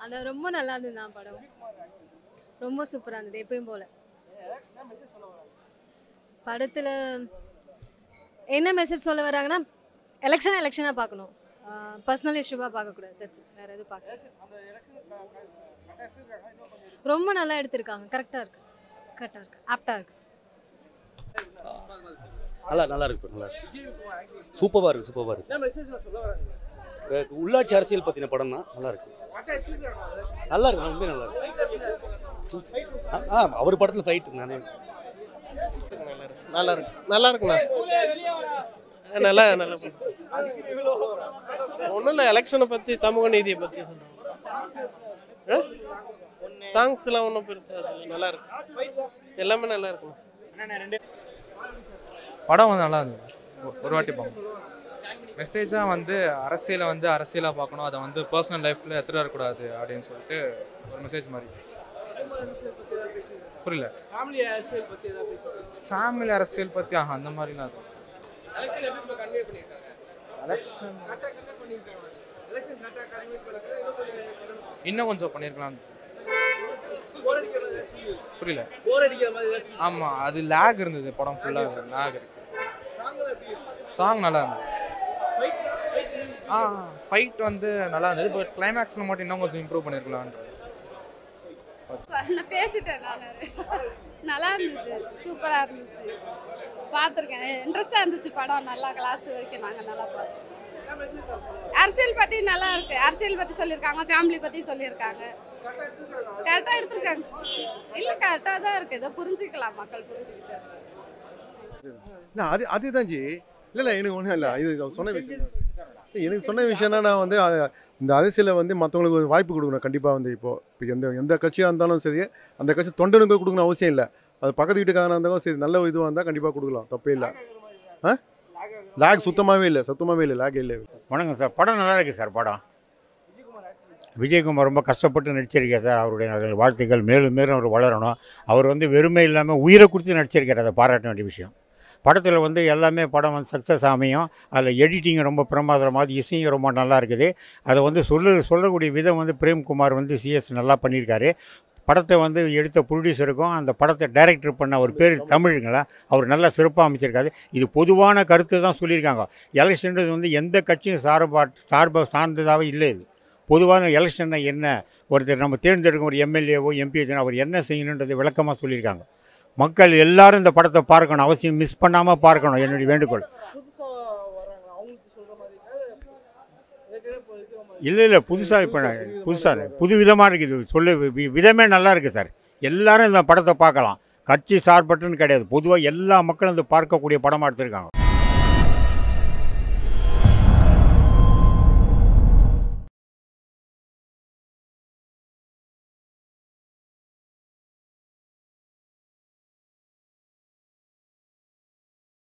ஆனா ரொம்ப நல்லா இருந்தது நான் படம். ரொம்ப சூப்பரா இருந்தது எப்பயும் போல. படத்துல என்ன மெசேஜ் சொல்ல வராங்கன்னா எலெக்ஷனா பார்க்கணும். பர்சனல் இஷ்யூவா பார்க்கக்கூடாது. That's it. வேற எதுவும் பார்க்க ரொம்ப நல்லா எடுத்திருக்காங்க. கரெக்டாக இருக்கு ஆப்டாக இருக்கு. நல்லா இருக்கு சூப்பராக இருக்கு உள்ளாட்சி அரசியல் பற்றின படம் தான். நல்லா இருக்கு ரொம்ப நல்லா இருக்கு. அவர் படத்தில் ஃபைட் நானே நல்லா இருக்குண்ணா. நல்லா ஒன்றும் இல்லை, எலெக்ஷனை பற்றி சமூக நீதியை பற்றி சொல்கிறோம். சாங்ஸ்லாம் ஒன்றும் பெருசாக நல்லா இருக்கு, எல்லாமே நல்லா இருக்கும். படம் வந்து நல்லா இருந்தது, ஒரு வாட்டி பார்க்கணும். மெசேஜாக வந்து அரசியலை வந்து அரசியலாக பார்க்கணும், அதை வந்து பர்சனல் லைஃப்பில் எடுத்துகிட்டு வரக்கூடாது அப்படின்னு சொல்லிட்டு ஒரு மெசேஜ் மாதிரி. புரியல. ஃபேமிலி அரசியல் பற்றி அந்த மாதிரிலாம் இருக்கும். இன்னும் கொஞ்சம் பண்ணியிருக்கலாம். புரியல. ஆமாம், அது லேக் இருந்தது, படம் ஃபுல்லாக லேக் இருக்கு. சாங் நல்லா இருந்தது. ஃபைட் வந்து நல்லா இருந்தது. இப்போ கிளைமேக்ஸில் மட்டும் இன்னும் கொஞ்சம் இம்ப்ரூவ் பண்ணியிருக்கலான்னு நான் பேசிட்டேன். நல்லா இருந்தது, சூப்பராக இருந்துச்சு, பார்த்துருக்கேன். இன்ட்ரெஸ்டாக இருந்துச்சு படம். நல்லா லாஸ்ட் வரைக்கும் நாங்கள் நல்லா பார்த்தோம். அரசியல் பற்றி நல்லா இருக்கு, அரசியல் பற்றி சொல்லியிருக்காங்க, ஃபேமிலி பற்றி சொல்லியிருக்காங்க. கரெக்டாக எடுத்துருக்காங்க. இல்லை, கரெக்டாக தான் இருக்குது, இதை புரிஞ்சுக்கலாம், மக்கள் புரிஞ்சுக்கிட்டு. இல்லை அதுதான் ஜி. இல்லை எனக்கு ஒன்றும் இல்லை, இது சொன்ன விஷயம். எனக்கு சொன்ன விஷயம்னா நான் வந்து இந்த அரசியலை வந்து மற்றவங்களுக்கு ஒரு வாய்ப்பு கொடுக்கணும். கண்டிப்பாக வந்து இப்போ எந்த கட்சியாக இருந்தாலும் சரி, அந்த கட்சி தொண்டனுக்கு கொடுக்கணும் அவசியம் இல்லை. அது பக்கத்து வீட்டுக்காரனாக இருந்தாலும் சரி, நல்ல இதுவாக இருந்தால் கண்டிப்பாக கொடுக்கலாம், தப்பே இல்லை. லேக் சுத்தமாகவே இல்லை, லேக் இல்லை. வணக்கம் சார், படம் நல்லா இருக்குது சார். படம் விஜயகுமார் ரொம்ப கஷ்டப்பட்டு நடிச்சிருக்கார் சார். அவருடைய வாழ்த்துக்கள், மேலும் மேலும் அவர் வளரணும். அவர் வந்து வெறுமை இல்லாமல் உயிரை கொடுத்து நடிச்சிருக்கார், அதை பாராட்ட வேண்டிய விஷயம். படத்தில் வந்து எல்லாமே படம் வந்து சக்ஸஸ் அமையும். அதில் எடிட்டிங் ரொம்ப பிரமாதமாக, இசையும் ரொம்ப நல்லா இருக்குது. அதை வந்து சொல்லக்கூடிய விதம் வந்து பிரேம்குமார் வந்து சிஎஸ் நல்லா பண்ணியிருக்காரு. படத்தை வந்து எடுத்த ப்ரொடியூசருக்கும் அந்த படத்தை டைரக்டர் பண்ண அவர் பேர் தமிழுங்களா, அவர் நல்லா சிறப்பாக அமைச்சிருக்காரு. இது பொதுவான கருத்து தான் சொல்லியிருக்காங்க. எலெக்ஷன்றது வந்து எந்த கட்சியும் சார்ந்ததாகவே இல்லை. இது பொதுவான எலெக்ஷன்னா என்ன, ஒருத்தர் நம்ம தேர்ந்தெடுக்கும் ஒரு எம்எல்ஏவோ எம்பி அவர் என்ன செய்யணுன்றது விளக்கமாக சொல்லியிருக்காங்க. மக்கள் எல்லாரும் இந்த படத்தை பார்க்கணும், அவசியம் மிஸ் பண்ணாமல் பார்க்கணும், என்னுடைய வேண்டுகோள். இல்லை புதுசாக புது விதமாக இருக்குது, விதமே நல்லா இருக்குது சார். எல்லாரும் இந்த படத்தை பார்க்கலாம், கட்சி சார்பற்றுன்னு கிடையாது, பொதுவாக எல்லா மக்களும் இந்த பார்க்கக்கூடிய படமாக எடுத்திருக்காங்க.